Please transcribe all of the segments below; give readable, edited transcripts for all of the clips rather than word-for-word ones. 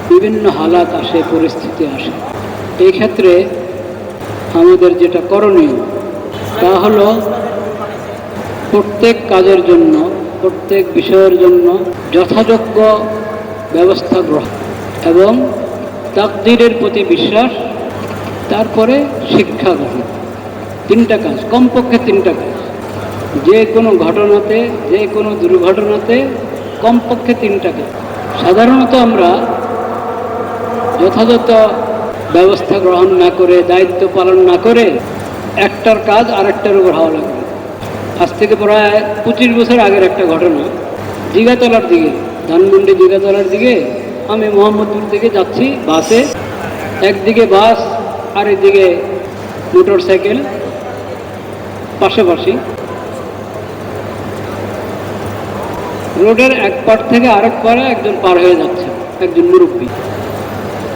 বিভিন্ন হালাত আসে, পরিস্থিতি আসে। এই ক্ষেত্রে আমাদের যেটা করণীয় তা হলো প্রত্যেক কাজের জন্য, প্রত্যেক বিষয়ের জন্য যথাযোগ্য ব্যবস্থা গ্রহণ এবং তাকদীরের প্রতি বিশ্বাস, তারপরে শিক্ষা গ্রহণ। তিনটা কাজ, কমপক্ষে তিনটা কাজ। যে কোনো ঘটনাতে, যে কোনো দুর্ঘটনাতে কমপক্ষে তিনটা কাজ। সাধারণত আমরা যথাযথ ব্যবস্থা গ্রহণ না করে, দায়িত্ব পালন না করে একটার কাজ আরেকটার উপর হাওলা করি। আজ থেকে প্রায় 25 বছর আগের একটা ঘটনা। দিঘাতলার দিকে, ধানমন্ডি দিঘাতলার দিকে আমি মোহাম্মদপুর থেকে যাচ্ছি বাসে। একদিকে বাস আর একদিকে মোটর সাইকেল পাশাপাশি। রোডের এক পার থেকে আরেক পারে একজন পার হয়ে যাচ্ছে, একজন মুরব্বী।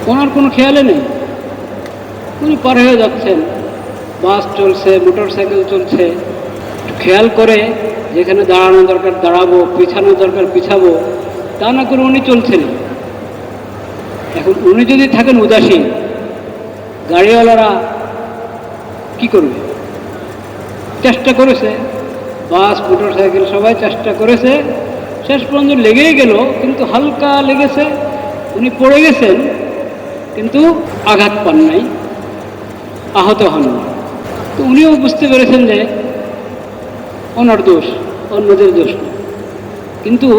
ওনার কোনো খেয়ালে নেই, উনি পার হয়ে যাচ্ছেন। বাস চলছে, মোটর সাইকেল চলছে। খেয়াল করে যেখানে দাঁড়ানো দরকার দাঁড়াবো, পিছানো দরকার পিছাবো, তা না করে উনি চলছেন। এখন উনি যদি থাকেন উদাসীন, গাড়িওয়ালারা কি করবে? চেষ্টা করেছে, বাস মোটর সাইকেল সবাই চেষ্টা করেছে, শেষ পর্যন্ত লেগেই গেল, কিন্তু হালকা লেগেছে। উনি পড়ে গেছেন কিন্তু আঘাত পান নাই, আহত হন না। তো উনিও বুঝতে পেরেছেন যে ওনার দোষ, অন্যদের দোষ না। কিন্তু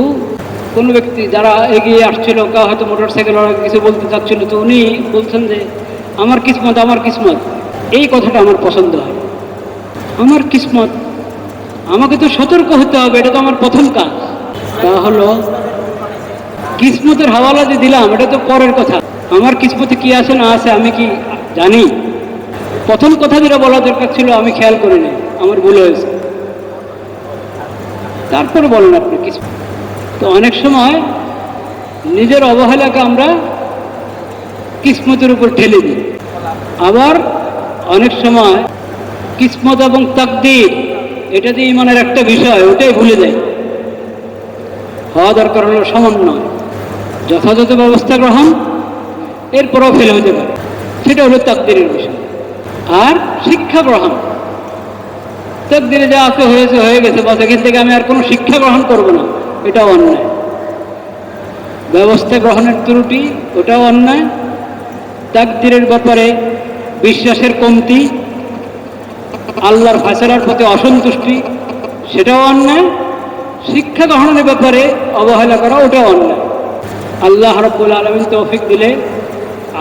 কোনো ব্যক্তি যারা এগিয়ে আসছিল, কেউ হয়তো মোটর সাইকেল কিছু বলতে চাচ্ছিল, তো উনি বলছেন যে আমার কিসমত, আমার কিসমত। এই কথাটা আমার পছন্দ হয়। আমার কিসমত, আমাকে তো সতর্ক হতে হবে, এটা তো আমার প্রথম কাজ। তা হলো কিসমতের হাওয়ালা যে দিলাম, এটা তো পরের কথা। আমার কিসমতে কি আছে না আছে আমি কি জানি? প্রথম কথা যেটা বলা দরকার ছিল আমি খেয়াল করিনি, আমার ভুল হয়েছে। তারপরে বলেন আপনি কিসমত। তো অনেক সময় নিজের অবহেলাকে আমরা কিসমতের উপর ঠেলে দিই। আবার অনেক সময় কিসমত এবং তাকদীর, এটা যে ইমানের একটা বিষয়, ওটাই ভুলে যায়। হওয়া দরকার হলো সমন্বয়, যথাযথ ব্যবস্থা গ্রহণ, এরপরও ফেল হতে পারে, সেটা হলো তাকদীরের বিষয়। আর শিক্ষা গ্রহণ, তাকদীরে যা আছে হয়েছে, হয়ে গেছে, বাস এখান থেকে আমি আর কোনো শিক্ষা গ্রহণ করব না, এটাও অন্যায়। ব্যবস্থা গ্রহণের ত্রুটি, ওটাও অন্যায়। তাকদীরের ব্যাপারে বিশ্বাসের কমতি, আল্লাহর ফায়সালার প্রতি অসন্তুষ্টি, সেটাও অন্যায়। শিক্ষা গ্রহণের ব্যাপারে অবহেলা করা, ওটাও অন্যায়। আল্লাহ রাব্বুল আলামিন তৌফিক দিলে,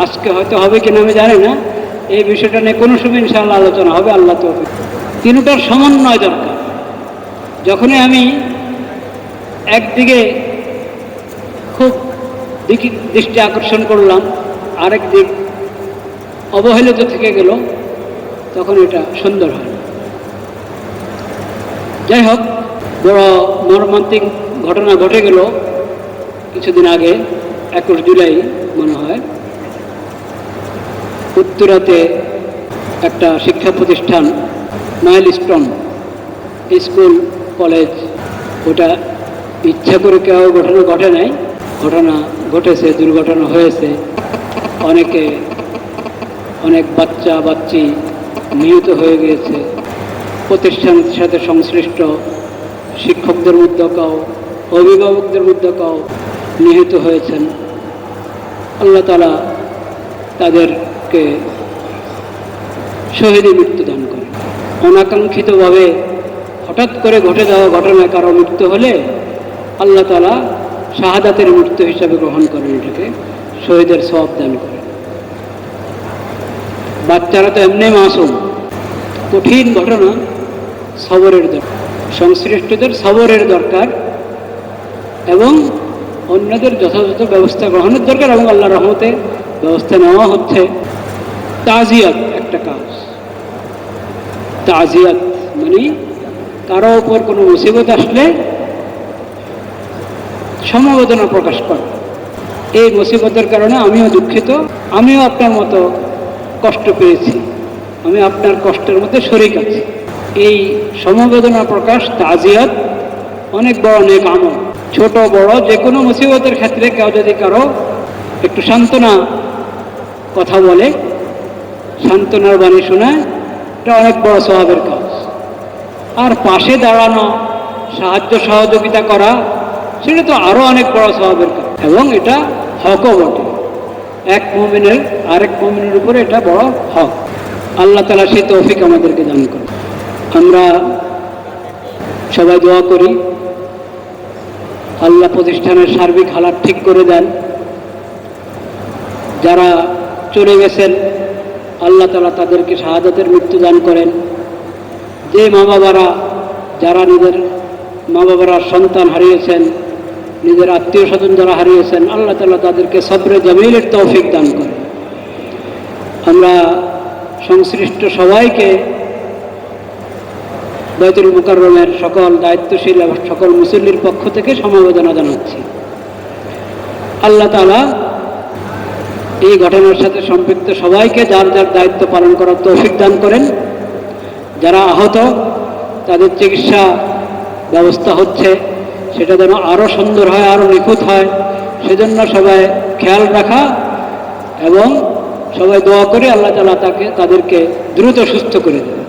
আজকে হয়তো হবে কিনা আমি জানি না, এই বিষয়টা নিয়ে কোনো সময় ইনশাআল্লাহ আলোচনা হবে, আল্লাহ তৌফিক। তিনটার সমন্বয় দরকার। যখনই আমি একদিকে খুব দৃষ্টি আকর্ষণ করলাম, আরেক দিক অবহেলিত থেকে গেল, তখন এটা সুন্দর হয়। যাই হোক, বড় মর্মান্তিক ঘটনা ঘটে গেল কিছুদিন আগে, 21 জুলাই মনে হয়, উত্তরাতে একটা শিক্ষা প্রতিষ্ঠান মাইলস্টোন স্কুল কলেজ, ওটা ইচ্ছা করে কেউ ঘটনা ঘটে নাই, ঘটনা ঘটেছে, দুর্ঘটনা হয়েছে। অনেক বাচ্চা বাচ্চি নিহত হয়ে গিয়েছে। প্রতিষ্ঠানের সাথে সংশ্লিষ্ট শিক্ষকদের মধ্যে কেউ, অভিভাবকদের মধ্যে কেউ নিহত হয়েছেন। আল্লাহ তাআলা তাদেরকে শহীদের মৃত্যু দান করেন। অনাকাঙ্ক্ষিতভাবে হঠাৎ করে ঘটে যাওয়া ঘটনায় কারো মৃত্যু হলে আল্লাহ তাআলা শাহাদাতের মৃত্যু হিসাবে গ্রহণ করেন, এটাকে শহীদের সওয়াব দান করেন। বাচ্চারা তো এমনি মাসুম। কঠিন ঘটনা, সবরের দরকার, সংশ্লিষ্টদের সবরের দরকার এবং অন্যদের যথাযথ ব্যবস্থা গ্রহণের দরকার, এবং আল্লাহর রহমতে ব্যবস্থা নেওয়া হচ্ছে। তাজিয়াত একটা কাজ। তাজিয়াত মানে কারো ওপর কোনো মুসিবত আসলে সমবেদনা প্রকাশ করা। এই মুসিবতের কারণে আমিও দুঃখিত, আমিও আপনার মতো কষ্ট পেয়েছি, আমি আপনার কষ্টের মধ্যে শরীক আছি। এই সমবেদনা প্রকাশ, তাজিয়াত অনেক বড় নেক আমল। ছোট বড় যে কোনো মুসিবতের ক্ষেত্রে কেউ যদি কারো একটু সান্ত্বনা কথা বলে, সান্ত্বনার বাণী শোনায়, এটা অনেক বড় সওয়াবের কাজ। আর পাশে দাঁড়ানো, সাহায্য সহযোগিতা করা, সেটা তো আরও অনেক বড় সওয়াবের কাজ, এবং এটা হকও বটে। এক মুমিনের আরেক মুমিনের উপরে এটা বড় হক। আল্লাহ তাআলা সেই তৌফিক আমাদেরকে দান করে। আমরা সবাই দোয়া করি আল্লাহ প্রতিষ্ঠানের সার্বিক হালাত ঠিক করে দেন। যারা চলে গেছেন আল্লাহ তাআলা তাদেরকে শাহাদাতের মৃত্যু দান করেন। যে মা বাবারা, যারা নিজের মা বাবারা সন্তান হারিয়েছেন, নিজের আত্মীয় স্বজন যারা হারিয়েছেন, আল্লাহ তাআলা তাদেরকে সবরে জামিলের তৌফিক দান করেন। আমরা সংশ্লিষ্ট সবাইকে, বাইতুল মুকাররমের সকল দায়িত্বশীল এবং সকল মুসল্লির পক্ষ থেকে সমবেদনা জানাচ্ছি। আল্লাহ তাআলা এই ঘটনার সাথে সম্পৃক্ত সবাইকে যার যার দায়িত্ব পালন করার তৌফিক দান করেন। যারা আহত, তাদের চিকিৎসা ব্যবস্থা হচ্ছে, সেটা যেন আরও সুন্দর হয়, আরও নিখুঁত হয়, সেজন্য সবাই খেয়াল রাখা এবং সবাই দোয়া করে আল্লাহ তাআলা তাদেরকে দ্রুত সুস্থ করে দেন।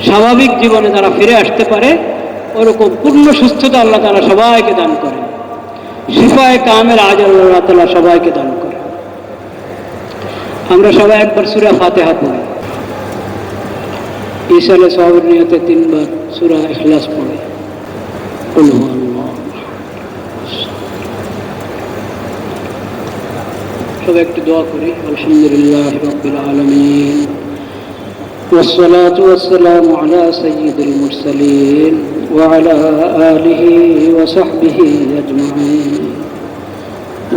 স্বাভাবিক জীবনে তারা ফিরে আসতে পারে, ওরকম পূর্ণ সুস্থতা আল্লাহ তাআলা সবাইকে দান করেন। শিফায়ে কামেল আজ আল্লাহ তাআলা সবাইকে দান করেন। আমরা সবাই একবার সূরা ফাতিহা পড়ি। ইসালে সওয়াবের নিয়তে 3 বার সূরা ইখলাস পড়ি। সবাই একটু দোয়া করি। আলহামদুলিল্লাহ রাব্বিল আলামিন, والصلاة والسلام على سيد المرسلين وعلى آله وصحبه أجمعين.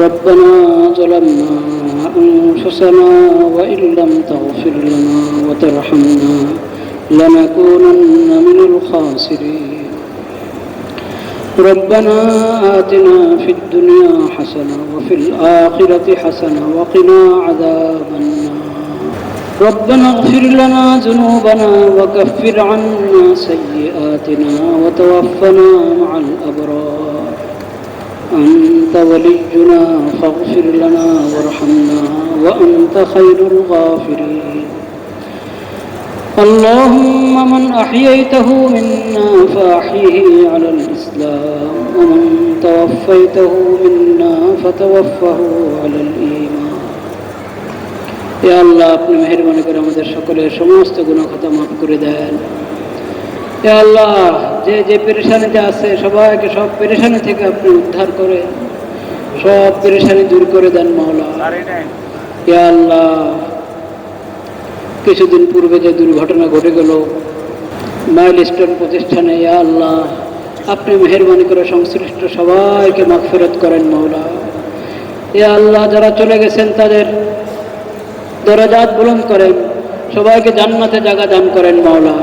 ربنا ظلمنا أنفسنا وإن لم تغفر لنا وترحمنا لنكونن من الخاسرين. ربنا آتنا في الدنيا حسنة وفي الآخرة حسنة وقنا عذاب النار. ربنا اغفر لنا ذنوبنا وكفر عنا سيئاتنا وتوفنا مع الأبرار. أنت ولينا فاغفر لنا وارحمنا وأنت خير الغافرين. اللهم من أحييته منا فأحيه على الإسلام ومن توفيته منا فتوفه على الإيمان. ইয়া আল্লাহ, আপনি মেহেরবানি করে আমাদের সকলের সমস্ত গুনাহ খাতা মাফ করে দেন। ইয়া আল্লাহ, যে যে পেরেশানিতে আছে সবাইকে সব পেরেশানি থেকে আপনি উদ্ধার করে সব পেরেশানি দূর করে দেন মাওলা। ইয়া আল্লাহ, কিছুদিন পূর্বে যে দুর্ঘটনা ঘটে গেল মাইলস্টোন প্রতিষ্ঠানে, ইয়া আল্লাহ, আপনি মেহেরবানি করে সংশ্লিষ্ট সবাইকে মাগফিরাত করেন মাওলা। ইয়া আল্লাহ, যারা চলে গেছেন তাদের দরজাত বুলন্দ করেন, সবাইকে জান্নাতে জায়গা দান করেন মাওলা।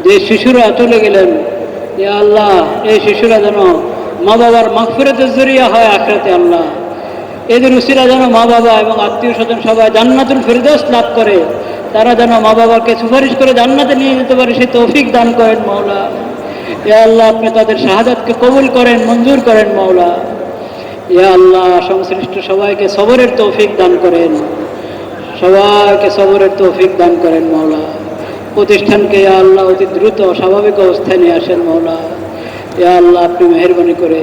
যে শিশুরা চলে গেলেন, ইয়া আল্লাহ, এই শিশুরা যেন মা বাবার মাগফিরাতের জরিয়া হয় আখিরাতে। আল্লাহ, এদের উসিলা যেন মা বাবা এবং আত্মীয় স্বজন সবাই জান্নাতুল ফিরদৌস লাভ করে, তারা যেন মা বাবাকে সুপারিশ করে জান্নাতে নিয়ে যেতে পারে, সেই তৌফিক দান করেন মাওলা। ইয়া আল্লাহ, আপনি তাদের শাহাদাতকে কবুল করেন, মঞ্জুর করেন মাওলা। ইয়া আল্লাহ, সংশ্লিষ্ট সবাইকে সবরের তৌফিক দান করেন, সবাইকে সবরের তৌফিক দান করেন মাওলা। প্রতিষ্ঠানকে ইয়া আল্লাহ অতি দ্রুত স্বাভাবিক অবস্থায় নিয়ে আসেন মাওলা। ইয়া আল্লাহ, আপনি মেহেরবানি করে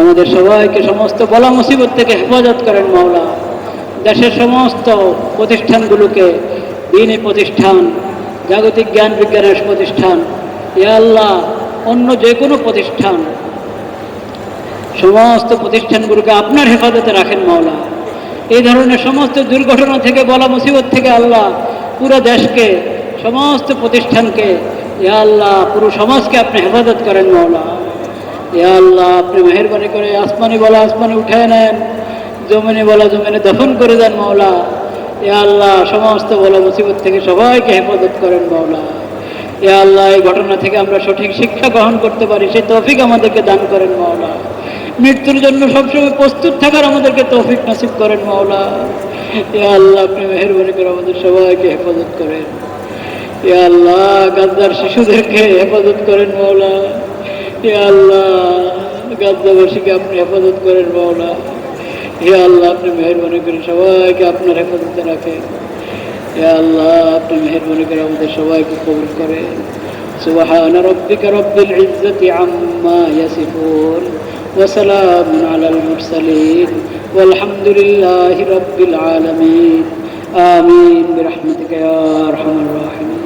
আমাদের সবাইকে সমস্ত বলা মুসিবত থেকে হেফাজত করেন মাওলা। দেশের সমস্ত প্রতিষ্ঠানগুলোকে, দ্বীনি প্রতিষ্ঠান, জাগতিক জ্ঞান বিজ্ঞানের প্রতিষ্ঠান, ইয়া আল্লাহ, অন্য যে কোনো প্রতিষ্ঠান, সমস্ত প্রতিষ্ঠানগুলোকে আপনার হেফাজতে রাখেন মাওলা। এই ধরনের সমস্ত দুর্ঘটনা থেকে, বলা মুসিবত থেকে আল্লাহ পুরো দেশকে, সমস্ত প্রতিষ্ঠানকে, ইয়া আল্লাহ, পুরো সমাজকে আপনি হেফাজত করেন মাওলা। ইয়া আল্লাহ, আপনি মেহেরবানি করে আসমানি বলা আসমানে উঠায় নেন, জমিনে বলা জমিনে দফন করে দেন মাওলা। ইয়া আল্লাহ, সমস্ত বলা মুসিবত থেকে সবাইকে হেফাজত করেন মাওলা। ইয়া আল্লাহ, এই ঘটনা থেকে আমরা সঠিক শিক্ষা গ্রহণ করতে পারি, সেই তৌফিক আমাদেরকে দান করেন মাওলা। মৃত্যুর জন্য সবসময় প্রস্তুত থাকার আমাদেরকে তৌফিক নসিব করেন মাওলা। ইয়া আল্লাহ, আপনি মেহেরবানি করে আমাদের সবাইকে হেফাজত করেন। ইয়া আল্লাহ, গাদ্দার শিশুদেরকে হেফাজত করেন মাওলা। ইয়া আল্লাহ, গাদ্দাবাসীকে আপনি হেফাজত করেন মাওলা। হে আল্লাহ, আপনি মেহেরবানি করে সবাইকে আপনার হেফাজতে রাখেন। হে আল্লাহ, আপনি মেহেরবানি করে আমাদের সবাইকে কবুল করেন। সুবহান রাব্বিকা রব্বিল ইজ্জাতি আম্মা ইয়াসিফুন ওয়া সালামুন আলাল মুরসালিন ওয়ালহামদুলিল্লাহি রাব্বিল আলামিন। আমিন বিরহমাতিকা ইয়া আরহামার রাহিমিন।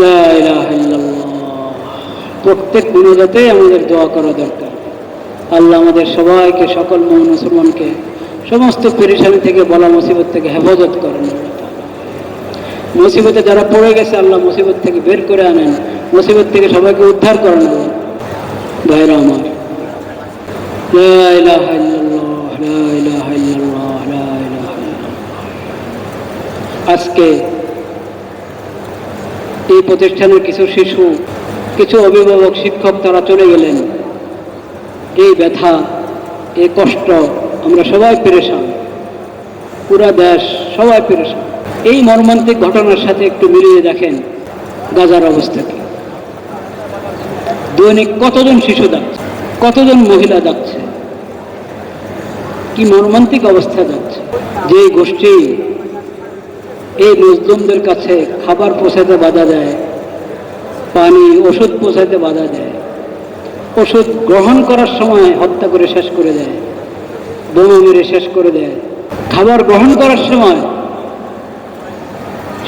লা ইলাহা ইল্লাল্লাহ। প্রত্যেক মুনাজাতে আমাদের দোয়া করা দরকার। আল্লাহ আমাদের সবাইকে, সকল মুমিন মুসলমানকে সমস্ত পেরেশানি থেকে, বলা মুসিবত থেকে হেফাজত করেন। মুসিবতে যারা পড়ে গেছে, আল্লাহ মুসিবত থেকে বের করে আনেন, মুসিবত থেকে সবাইকে উদ্ধার করেন। ভাইরা আমার, লা ইলাহা ইল্লাল্লাহ, লা ইলাহা ইল্লাল্লাহ, লা ইলাহা ইল্লাল্লাহ। আজকে এই প্রতিষ্ঠানের কিছু শিশু, কিছু অভিভাবক, শিক্ষক তারা চলে গেলেন। এই ব্যথা, এই কষ্ট, আমরা সবাই পেরেশান, পুরা দেশ সবাই পেরেশান। এই মর্মান্তিক ঘটনার সাথে একটু মিলিয়ে দেখেন গাজার অবস্থাকে। দৈনিক কতজন শিশু যাচ্ছে, কতজন মহিলা যাচ্ছে, কি মর্মান্তিক অবস্থা যাচ্ছে। যে গোষ্ঠী এই মজলুমদের কাছে খাবার পৌঁছাতে বাধা দেয়, পানি, ওষুধ পৌঁছাতে বাধা দেয়, ওষুধ গ্রহণ করার সময় হত্যা করে শেষ করে দেয়, বোমা মেরে শেষ করে দেয়, খাবার গ্রহণ করার সময়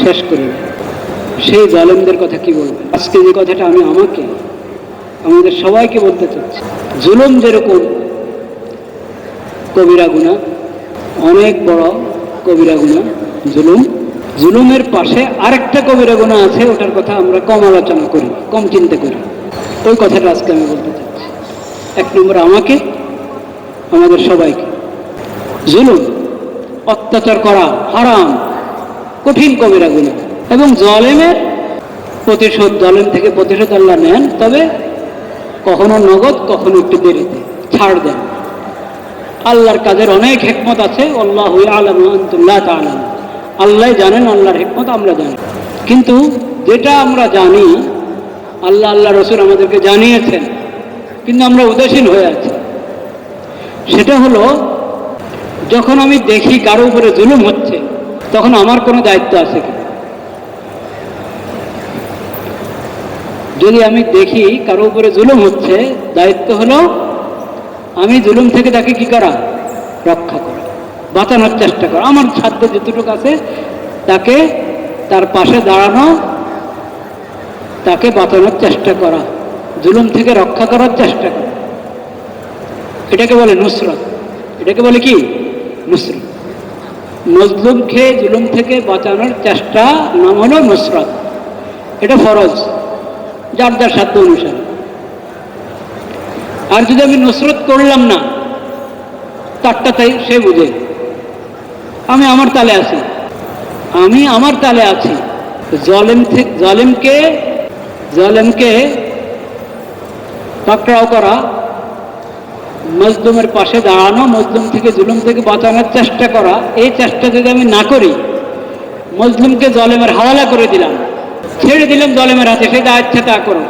শেষ করে দেয়, সেই জালেমদের কথা কি বলবেন? আজকে যে কথাটা আমি আমাদের সবাইকে বলতে চাচ্ছি, জুলুম যেরকম কবিরা গুনাহ, অনেক বড় কবিরা গুনাহ জুলুমের পাশে আরেকটা কবিরা গুনাহ আছে, ওটার কথা আমরা কম আলোচনা করি, কম চিন্তা করি। ওই কথাটা আজকে আমি বলতে চাচ্ছি। এক নম্বর, আমাদের সবাইকে জুলুম, অত্যাচার করা হারাম, কঠিন কবিরা গুনাহ। এবং জালেমের প্রতিশোধ, জালেম থেকে প্রতিশোধ আল্লাহ নেন, তবে কখনো নগদ, কখনো একটু দেরিতে ছাড় দেন। আল্লাহর কাজের অনেক হিকমত আছে। আল্লাহু ইয়ালামু ওয়া আনতুম লা তা'লামুন। আল্লাহ জানেন, আল্লাহর হিকমত আমরা জানি। কিন্তু যেটা আমরা জানি, আল্লাহ রসুল আমাদেরকে জানিয়েছেন, কিন্তু আমরা উদাসীন হয়ে আছি। সেটা হলো, যখন আমি দেখি কারো উপরে জুলুম হচ্ছে, তখন আমার কোনো দায়িত্ব আছে কি? যদি আমি দেখি কারো উপরে জুলুম হচ্ছে, দায়িত্ব হলো আমি জুলুম থেকে তাকে কি করা? রক্ষা করা, বাঁচানোর চেষ্টা করা। আমার সাধ্য যেটুকু আছে তাকে, তার পাশে দাঁড়ানো, তাকে বাঁচানোর চেষ্টা করা, জুলুম থেকে রক্ষা করার চেষ্টা করা। এটাকে বলে নুসরত। এটাকে বলে কি? নুসরত। মজলুমকে জুলুম থেকে বাঁচানোর চেষ্টা নাম হলো নুসরত। এটা ফরজ, যার যার সাধ্য অনুসারে। আর যদি আমি নুসরত করলাম না, তারটা তাই সে বুঝে আমি আমার তালে আছি। জালেমকে পাকড়াও করা, মজলুমের পাশে দাঁড়ানো, মজলুম থেকে, জুলুম থেকে বাঁচানোর চেষ্টা করা, এই চেষ্টা যদি আমি না করি, মজলুমকে জালেমের হাওয়ালা করে দিলাম, ছেড়ে দিলাম জালেমের হাতে, সেটা ইচ্ছা তা করো,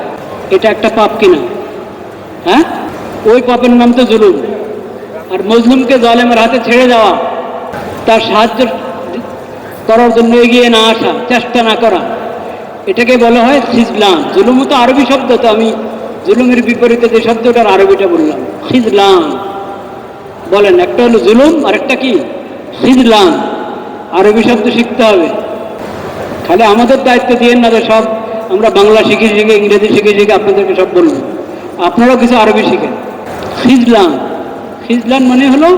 এটা একটা পাপ কিনা? হ্যাঁ, ওই পাপের নাম তো জুলুম। আর মজলুমকে জালেমের হাতে ছেড়ে দেওয়া, তার সাহায্য করার জন্য এগিয়ে না আসা, চেষ্টা না করা, এটাকে বলা হয় খিজলান। জুলুম তো আরবি শব্দ, তো আমি জুলুমের বিপরীতে যে শব্দটার আরবিটা বললাম, খিজলান। বলেন, একটা হলো জুলুম, আর একটা কি? খিজলান। আরবি শব্দ শিখতে হবে। খালি আমাদের দায়িত্ব দিয়ে না যে সব আমরা বাংলা শিখে ইংরেজি শিখে আপনাদেরকে সব বলবো। আপনারাও কিছু আরবি শিখেন। খিজলান মানে হলো,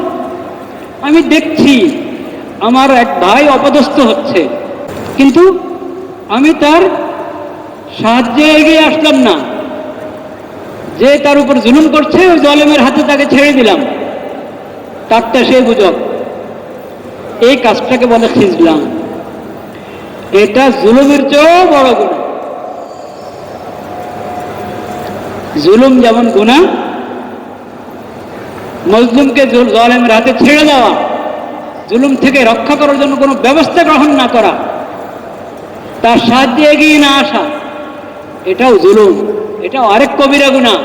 আমি দেখছি আমার এক ভাই অপদস্থ হচ্ছে, কিন্তু আমি তার সাহায্যে এগিয়ে আসলাম না, যে তার উপর জুলুম করছে ওই জালেমের হাতে তাকে ছেড়ে দিলাম, তারটা সে বুঝক। এই কাজটাকে বলে খিজলান। এটা জুলুমের চেয়েও বড় গুনাহ। জুলুম যেমন গুনাহ, মজলুমকে জালেমের হাতে ছেড়ে দেওয়া, জুলুম থেকে রক্ষা করার জন্য কোনো ব্যবস্থা গ্রহণ না করা, তার সাহায্যে এগিয়ে না আসা, এটাও জুলুম। এটাও আরেক কবিরা গুনাহ।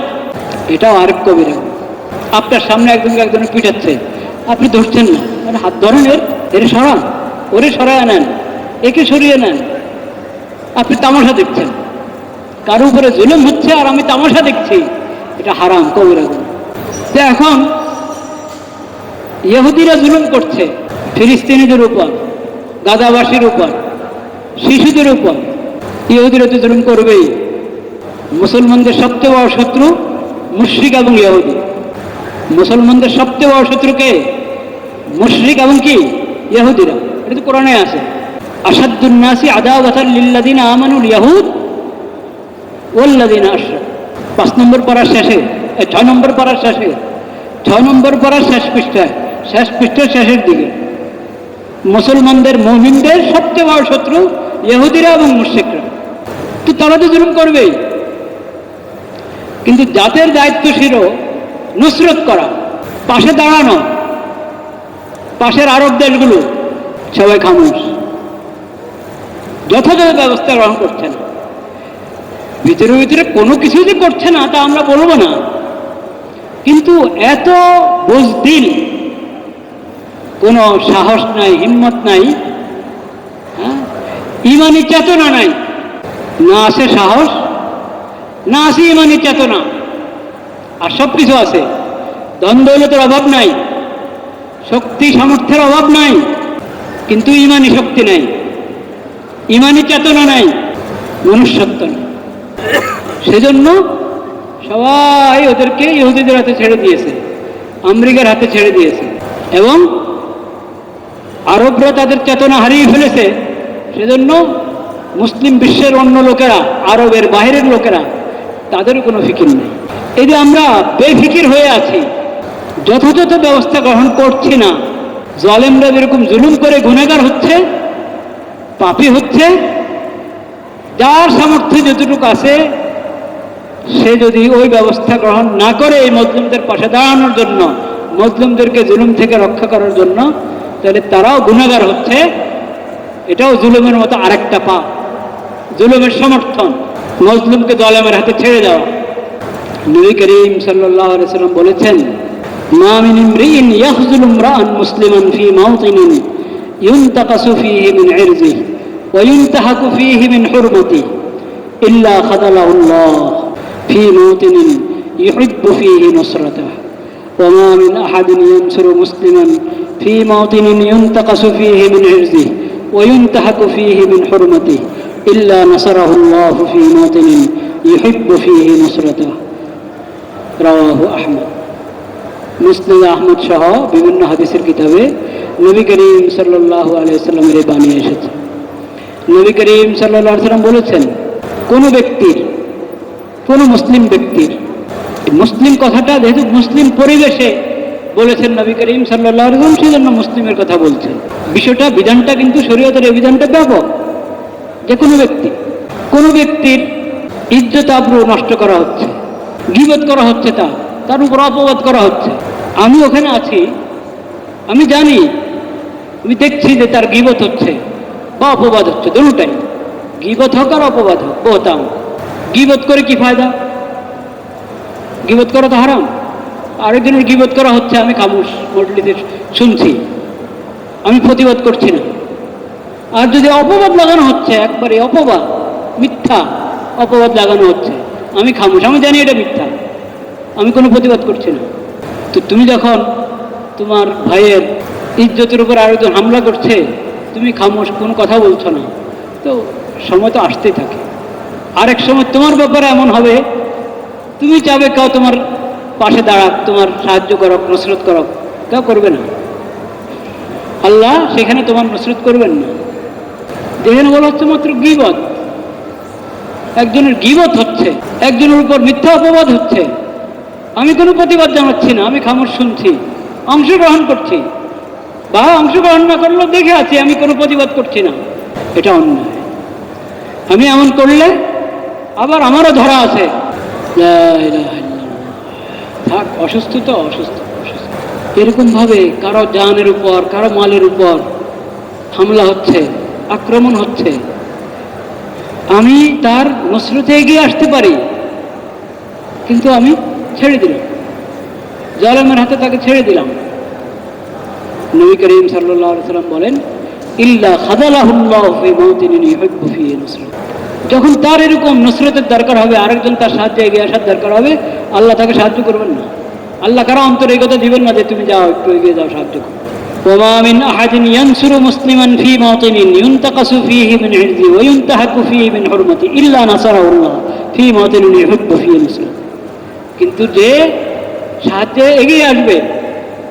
আপনার সামনে একজন পিটাচ্ছে, আপনি ধরছেন না, আরে হাত ধরেন, এর সরান, ওরে সরায় নেন, একে সরিয়ে নেন। আপনি তামাশা দেখছেন, কারো উপরে জুলুম হচ্ছে আর আমি তামাশা দেখছি, এটা হারাম, কবিরা গুনাহ। তো এখন ইহুদিরা জুলুম করছে ফিলিস্তিনিদের উপর, গাজাবাসীর উপর, শিশুদের উপর। ইহুদিরা তো জুলুম করবেই। মুসলমানদের সবচেয়ে বড় শত্রু মুশরিক এবং ইহুদি। মুসলমানদের সবচেয়ে বড় শত্রুকে মুশরিক এবং কি ইহুদিরা। এটা তো কোরআনে আছে, আসাদুন নাসি আদাওয়াতান লিল্লাযিনা আমানুল ইয়াহুদ ওয়াল্লাযিনা আশরাকু। 5 নম্বর পারার শেষে, 6 নম্বর পারার শেষে, 6 নম্বর পারার শেষ পৃষ্ঠায়, শেষ পৃষ্ঠার শেষের দিকে, মুসলমানদের মুমিনদের সবচেয়ে বড় শত্রু ইহুদিরা এবং মুশরিকরা। তো তারা তো জুলুম করবেই, কিন্তু জাতের দায়িত্ব ছিল নুসরত করা, পাশে দাঁড়ানো। পাশের আরব দেশগুলো সবাই খামোশ, যথাযথ ব্যবস্থা গ্রহণ করছে না। ভিতরে ভিতরে কোনো কিছু যে করছে না তা আমরা বলবো না, কিন্তু এত বুজদিল, কোনো সাহস নাই, হিম্মত নাই, ইমানি চেতনা নাই। না আছে সাহস, না আছে ইমানি চেতনা, আর সব কিছু আছে। ধন দৌলতের অভাব নাই, শক্তি সামর্থ্যের অভাব নাই, কিন্তু ইমানি শক্তি নাই, ইমানি চেতনা নাই, মনুষ্যত্ব নেই। সেজন্য সবাই ওদেরকে ইহুদিদের হাতে ছেড়ে দিয়েছে, আমেরিকার হাতে ছেড়ে দিয়েছে, এবং আরবরা তাদের চেতনা হারিয়ে ফেলেছে। সেজন্য মুসলিম বিশ্বের অন্য লোকেরা, আরবের বাইরের লোকেরা, তাদেরও কোনো ফিকির নেই। এই যে আমরা বেফিকির হয়ে আছি, যথাযথ ব্যবস্থা গ্রহণ করছি না, জালেমরা যেরকম জুলুম করে গুনাহগার হচ্ছে, পাপী হচ্ছে, যার সামর্থ্য যতটুকু আছে সে যদি ওই ব্যবস্থা গ্রহণ না করে এই মজলুমদের পাশে দাঁড়ানোর জন্য, মজলুমদেরকে জুলুম থেকে রক্ষা করার জন্য, তাহলে তারাও গুনাহগার হচ্ছে। এটাও জুলুমের মতো আরেকটা পাপ, জুলুমের সমর্থন, মজলুমকে জালেমের হাতে ছেড়ে দেওয়া। নবী করিম সাল্লাল্লাহু আলাইহি ওয়াসাল্লাম বলেছেন, মা মিন ইমরিইন ইয়াখযুলু ইমরাআন মুসলিমান ফি মাওতিনিন ইউনতাকাসু ফীহি মিন ইরজিহি ওয়া ইউনতাহাকু ফীহি মিন হুরমাতিহি ইল্লা খাযালাহুল্লাহ ফি মাওতিনিন ইউহিব্বু ফীহি নুসরাতাহু ওয়া মা মিন আহাদিন ইয়ানসুরু মুসলিমান ফি মাওতিনিন ইউনতাকাসু ফীহি মিন ইরজিহি ওয়া ইউনতাহাকু ফীহি মিন হুরমাতিহি ইল্লা নাসারাহুল্লাহু ফি মাওতিনিন ইউহিব্বু ফীহি নুসরাতাহু। রাওয়াহু আহমদ। মুসনাদ আহমদ সহ বিভিন্ন হাদিসের কিতাবে নবী করিম সাল্লাল্লাহু আলাইহি ওয়াসাল্লামের এই বাণী এসেছে। নবী করিম সাল্লাল্লাহু আলাইহি ওয়াসাল্লাম বলেছেন, কোনো ব্যক্তির, কোনো মুসলিম ব্যক্তির, মুসলিম কথাটা যেহেতু মুসলিম পরিবেশে বলেছেন নবী করিম সাল্লাল্লাহু আলাইহি ওয়াসাল্লাম, সেজন্য মুসলিমের কথা বলছেন। বিষয়টা, বিধানটা কিন্তু শরীয়তের এই বিধানটা ব্যাপক। যে কোনো ব্যক্তির ইজ্জত আবরু নষ্ট করা হচ্ছে, গীবত করা হচ্ছে, তার উপর অপবাদ করা হচ্ছে। আমি ওখানে আছি, আমি জানি, আমি দেখছি যে তার গীবত হচ্ছে বা অপবাদ হচ্ছে, দুটোটাই, গীবত হোক আর অপবাদ হোক, বোতাম। গীবত করে কি ফায়দা? গীবত করা তো হারাম। আরেকজনের গীবত করা হচ্ছে, আমি খামোশ মজলিসে শুনছি, আমি প্রতিবাদ করছি না। আর যদি অপবাদ লাগানো হচ্ছে, একবারে অপবাদ, মিথ্যা অপবাদ লাগানো হচ্ছে, আমি খামোশ, আমি জানি এটা মিথ্যা, আমি কোনো প্রতিবাদ করছি না। তো তুমি যখন তোমার ভাইয়ের ইজ্জতের উপর আরেকজন হামলা করছে, তুমি খামোশ, কোনো কথা বলছো না, তো সময় তো আসতেই থাকে। আরেক সময় তোমার ব্যাপারে এমন হবে, তুমি চাবে কেউ তোমার পাশে দাঁড়াক, তোমার সাহায্য করক, নসরত করক, কেউ করবে না। আল্লাহ সেখানে তোমার নসরত করবেন না। যেখানে বলা হচ্ছে মাত্র গীবত, একজনের গীবত হচ্ছে, একজনের উপর মিথ্যা অপবাদ হচ্ছে, আমি কোনো প্রতিবাদ জানাচ্ছি না, আমি খামোশ শুনছি, অংশগ্রহণ করছি, বা অংশগ্রহণ না করলেও দেখে আছি, আমি কোনো প্রতিবাদ করছি না, এটা অন্যায়। আমি এমন করলে আবার আমারও ধরা আছে, থাক, অসুস্থ তো অসুস্থ, এরকমভাবে কারো জানের উপর, কারো মালের উপর হামলা হচ্ছে, আক্রমণ হচ্ছে, আমি তার নসরতে এগিয়ে আসতে পারি, কিন্তু আমি ছেড়ে দিলাম, জালেমের হাতে তাকে ছেড়ে দিলাম। নবী করিম সাল্লাল্লাহু আলাইহি ওয়াসাল্লাম বলেন, ইল্লা খাযালাহুল্লাহু ফি মাওতিনিন ইউহিব্বু ফিহি নুসরাত। যখন তার এরকম নুসরতের দরকার হবে, আরেকজন তার সাহায্যে এগিয়ে আসার দরকার হবে, আল্লাহ তাকে সাহায্য করবেন না। আল্লাহ কারো অন্তরে এই কথা দিবেন না যে তুমি যাও, একটু এগিয়ে যাও, সাহায্য করো। ওয়া মিন আহাদিন ইয়ানসুরু মুসলিমান ফি মাওতিনিন ইউনতাকাসু ফিহি মিন ইরজি ওয়া ইউনতাহাকু ফিহি মিন হুরমাতি ইল্লা নাসারাহুল্লাহ ফি মাওতিনিন ইউহিব্বু ফিহি নুসরাত। কিন্তু যে সাহায্যে এগিয়ে আসবে,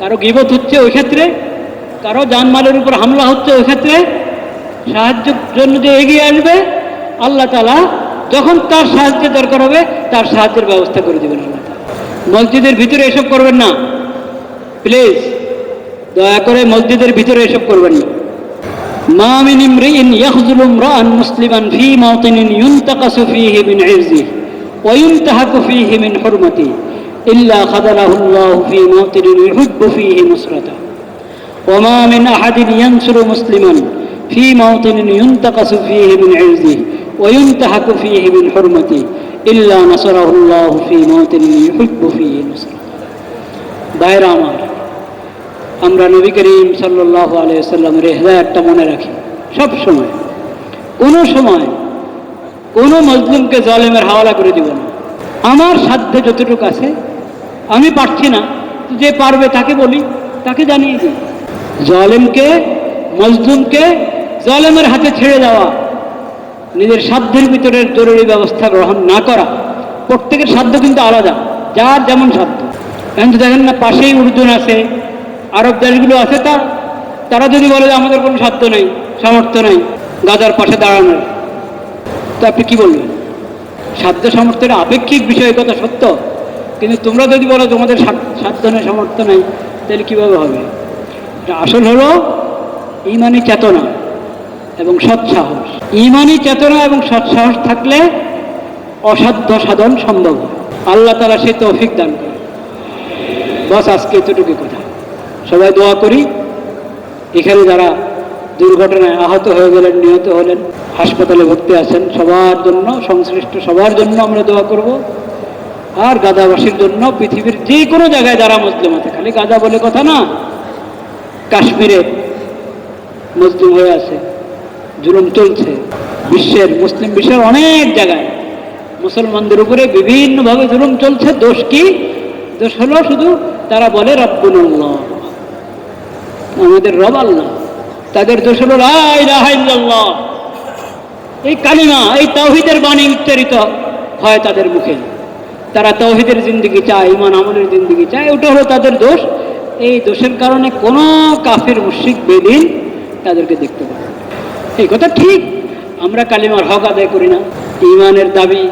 কারো গীবত হচ্ছে ওই ক্ষেত্রে, কারো জানমালের উপর হামলা হচ্ছে ওই ক্ষেত্রে, সাহায্যের জন্য যে এগিয়ে আসবে, আল্লাহ তাআলা যখন তার সাহায্যের দরকার হবে তার সাহায্যের ব্যবস্থা করে দেবেন আল্লাহ তাআলা। মসজিদের ভিতরে এসব করবেন না প্লিজ, দয়া করে মসজিদের ভিতরে এসব করবেন না। মা মিন ইমরিইন ইয়াখযুলু ইমরাআন মুসলিমান ফি মাওতিনিন ইউনতাকাসু ফীহি মিন ইরজিহি ওয়া ইউনতাহাকু ফীহি মিন হুরমাতিহি ইল্লা খাযালাহুল্লাহু ফি মাওতিনিন ইউহিব্বু ফীহি নুসরাতাহু ওয়া মা মিন আহাদিন ইয়ানসুরু মুসলিমান ফি মাওতিনিন ইউনতাকাসু ফীহি মিন ইরজিহি ওয়া ইউনতাহাকু ফীহি মিন হুরমাতিহি ইল্লা নাসারাহুল্লাহু ফি মাওতিনিন ইউহিব্বু ফীহি নুসরাতাহু। ভাইরা আমার, আমরা নবী করিম সাল্লাল্লাহু আলাইহি ওয়াসাল্লামের হিদায়াতটা মনে রাখি সব সময়। কোনো সময় কোনো মজলুমকে জালেমের হাওয়ালা করে দিব না। আমার সাধ্যে যতটুকু আছে, আমি পারছি না, যে পারবে তাকে বলি, তাকে জানিয়ে দিই। জালেমকে, মজলুমকে জালেমের হাতে ছেড়ে দেওয়া, নিজের সাধ্যের ভিতরে জরুরি ব্যবস্থা গ্রহণ না করা। প্রত্যেকের সাধ্য কিন্তু আলাদা, যার যেমন সাধ্য। এখন দেখেন না, পাশেই উর্দুন আছে, আরব দেশগুলো আছে, তারা যদি বলে যে আমাদের কোনো সাধ্য নেই, সামর্থ্য নেই গাজার পাশে দাঁড়ানোর, তো আপনি কি বলবেন? সাধ্য সামর্থ্যের আপেক্ষিক বিষয়, কথা সত্য, কিন্তু তোমরা যদি বলো তোমাদের সাধ্য নেই, সামর্থ্য নেই, তাহলে কীভাবে হবে? এটা আসল হলো ঈমানি চেতনা এবং সৎসাহস। ঈমানি চেতনা এবং সৎসাহস থাকলে অসাধ্য সাধন সম্ভব হয়। আল্লাহ তাআলা সে তৌফিক দান করে। বস, আজকে এতটুকু কথা। সবাই দোয়া করি। এখানে যারা দুর্ঘটনায় আহত হয়ে গেলেন, নিহত হলেন, হাসপাতালে ভর্তি আছেন, সবার জন্য, সংশ্লিষ্ট সবার জন্য আমরা দোয়া করব। আর গাজাবাসীর জন্য, পৃথিবীর যে কোনো জায়গায় যারা মুসলিম আছে, খালি গাজা বলে কথা না, কাশ্মীরে মুসলিম হয়ে আছে, জুলুম চলছে, বিশ্বের মুসলিম বিশ্বের অনেক জায়গায় মুসলমানদের উপরে বিভিন্নভাবে জুলুম চলছে। দোষ কি? দোষ হলো শুধু তারা বলে রব্বুনাল্লাহ, আমাদের রব আল্লাহ। তাদের দোষ হলো লা ইলাহা ইল্লাল্লাহ, এই কালিমা, এই তাওহীদের বাণী উচ্চারিত হয় তাদের মুখে। তারা তাওহীদের জিন্দেগি চায়, ঈমান আমলের জিন্দেগি চায়, ওটা হলো তাদের দোষ। এই দোষের কারণে কোনো কাফির মুশরিক বেদিন তাদেরকে দেখতে পারে। এই কথা ঠিক। আমরা কালিমার হক আদায় করি না। ঈমানের দাবি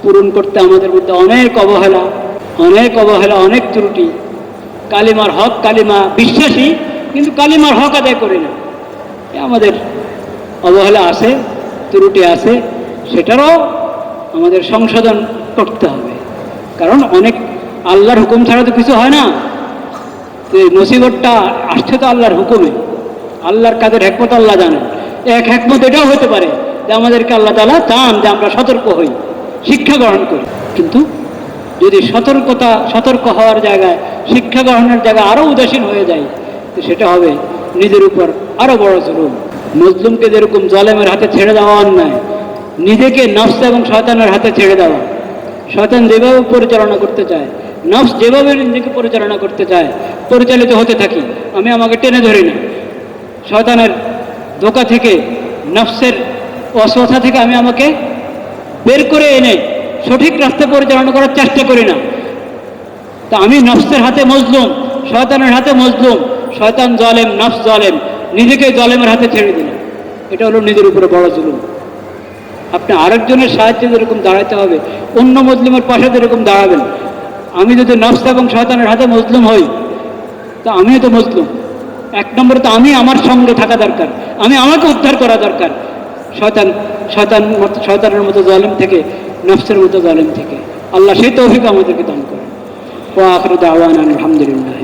পূরণ করতে আমাদের মধ্যে অনেক অবহেলা, অনেক ত্রুটি। কালিমার হক, কালিমা বিশ্বাসী, কিন্তু কালিমার হক আদায় করি না। আমাদের অবহেলা আছে, ত্রুটি আছে, সেটারও আমাদের সংশোধন করতে হবে। কারণ অনেক আল্লাহর হুকুম ছাড়া তো কিছু হয় না। তো এই মুসিবতটা আসছে তো আল্লাহর হুকুমে। আল্লাহর কাদের হিকমত আল্লাহ জানেন। এক হিকমত এটাও হতে পারে যে আমাদেরকে আল্লাহ তাআলা চান যে আমরা সতর্ক হই, শিক্ষা গ্রহণ করি। কিন্তু যদি সতর্ক হওয়ার জায়গায়, শিক্ষা গ্রহণের জায়গায় আরও উদাসীন হয়ে যায়, তো সেটা হবে নিজের উপর আরও বড় জুলুম। মজলুমকে যেরকম জালেমের হাতে ছেড়ে দেওয়া অন্যায়, নিজেকে নফস এবং শয়তানের হাতে ছেড়ে দেওয়া। শয়তান যেভাবে পরিচালনা করতে চায়, নফস যেভাবে নিজেকে পরিচালনা করতে চায়, পরিচালিত হতে থাকি। আমি আমাকে টেনে ধরি না, শয়তানের ধোঁকা থেকে, নফসের অসহতা থেকে আমি আমাকে বের করে এনে সঠিক রাস্তায় পরিচালনা করার চেষ্টা করি না। তা আমি নফসের হাতে মজলুম, শয়তানের হাতে মজলুম, শয়তান জালেম, নফস জালেম, নিজেকে জালেমের হাতে ছেড়ে দিলাম। এটা হলো নিজের উপরে বড় জুলুম। আপনি আরেকজনের সাহায্যে যেরকম দাঁড়াতে হবে, অন্য মুসলিমের পাশে যেরকম দাঁড়াবেন। আমি যদি নফস এবং শয়তানের হাতে মজলুম হই, তা আমিও তো মজলুম। এক নম্বরে তো আমি আমার সঙ্গে থাকা দরকার, আমি আমাকে উদ্ধার করা দরকার শয়তানের মতো জালেম থেকে, নফসের মতো জালেম থেকে। আল্লাহ সেই তৌফিক আমাদেরকে দান করেন। ওয়া আখিরু দাওয়ানা আলহামদুলিল্লাহ।